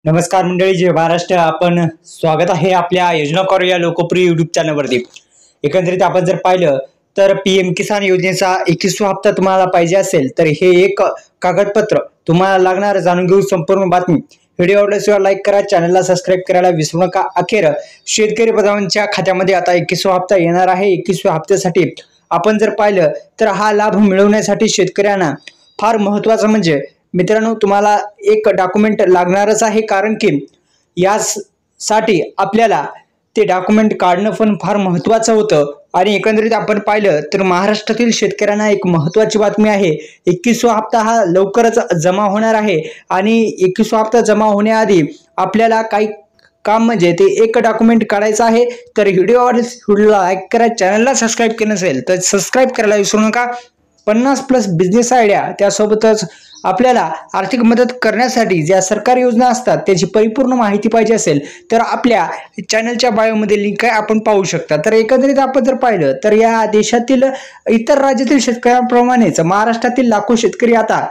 नमस्कार मंडळी, जय महाराष्ट्र. आपण स्वागत आहे आपल्या योजना कॉर या लोकप्रिय युट्यूब चॅनलवरती. एकंदरीत आपण जर पाहिलं तर पीएम किसान योजनेचा 21वा हप्ता तुम्हाला पाहिजे असेल तर हे एक कागदपत्र तुम्हाला लागणार. जाणून घेऊ संपूर्ण बातमी. व्हिडिओ आवडल्यास लाईक करा, चॅनलला सबस्क्राईब करायला विसरू नका. अखेर शेतकरी बांधवांच्या खात्यामध्ये आता 21वा हप्ता येणार आहे. 21व्या हप्त्यासाठी आपण जर पाहिलं तर हा लाभ मिळवण्यासाठी शेतकऱ्यांना फार महत्त्वाचं म्हणजे मित्रांनो तुम्हाला एक डॉक्युमेंट लागणारच आहे, कारण की यासाठी आपल्याला ते डॉक्युमेंट काढणं पण फार महत्त्वाचं होतं. आणि एकंदरीत आपण पाहिलं तर महाराष्ट्रातील शेतकऱ्यांना एक महत्त्वाची बातमी आहे. 21वा हप्ता हा लवकरच जमा होणार आहे आणि 21वा हप्ता जमा होण्याआधी आपल्याला काही काम म्हणजे ते एक डॉक्युमेंट काढायचं आहे. तर व्हिडिओला लाईक करा, चॅनलला सबस्क्राईब केलं नसेल तर सबस्क्राईब करायला विसरू नका. 50+ बिझनेस आयडिया, त्यासोबतच आपल्याला आर्थिक मदत करण्यासाठी ज्या सरकारी योजना असतात त्याची परिपूर्ण माहिती पाहिजे असेल तर आपल्या चॅनलच्या बायोमध्ये लिंक आहे, आपण पाहू शकता. तर एकंदरीत आपण जर पाहिलं तर या देशातील इतर राज्यातील शेतकऱ्यांप्रमाणेच महाराष्ट्रातील लाखो शेतकरी आता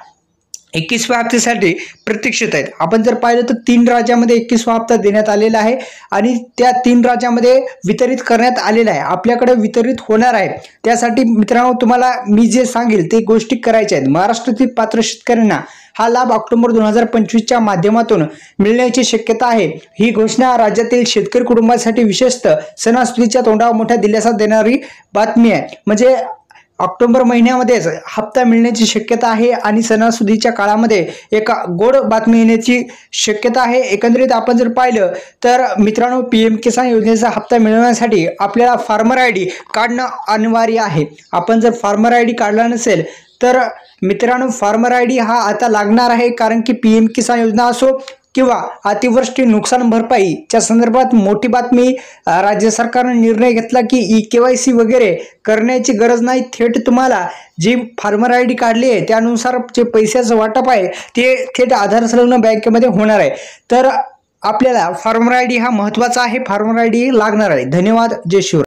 21व्या हप्त्यासाठी प्रतीक्षित आहेत. आपण जर पाहिलं तर 3 राज्यामध्ये 21वा हप्ता देण्यात आलेला आहे आणि त्या 3 राज्यामध्ये वितरित करण्यात आलेला आहे. आपल्याकडे वितरित होणार आहे. त्यासाठी मित्रांनो तुम्हाला मी जे सांगेल ते गोष्टी करायच्या आहेत. महाराष्ट्रातील पात्र शेतकऱ्यांना हा लाभ ऑक्टोबर 2025च्या माध्यमातून मिळण्याची शक्यता आहे. ही घोषणा राज्यातील शेतकरी कुटुंबासाठी विशेषतः सणासुदीच्या तोंडावर मोठ्या दिलासा देणारी बातमी आहे. म्हणजे ऑक्टोबर महिन्यामध्येच हप्ता मिळण्याची शक्यता आहे आणि सणासुदीच्या काळामध्ये एक गोड बातमी येण्याची शक्यता आहे. एकंदरीत आपण जर पाहिलं तर मित्रांनो पीएम किसान योजनेचा हप्ता मिळवण्यासाठी आपल्याला फार्मर आयडी काढणं अनिवार्य आहे. आपण जर फार्मर आयडी काढला नसेल तर मित्रांनो फार्मर आयडी हा आता लागणार आहे, कारण की पीएम किसान योजना असो किंवा अतिवृष्टी नुकसान भरपाईच्या संदर्भात मोठी बातमी. राज्य सरकारने निर्णय घेतला की KYC वगैरे करण्याची गरज नाही. थेट तुम्हाला जी फार्मर आयडी काढली आहे त्यानुसार जे पैशाचं वाटप आहे ते थेट आधार संलग्न बँकेमध्ये होणार आहे. तर आपल्याला फार्मर आयडी हा महत्त्वाचा आहे. फार्मर आयडी लागणार आहे. धन्यवाद. जय शिवराय.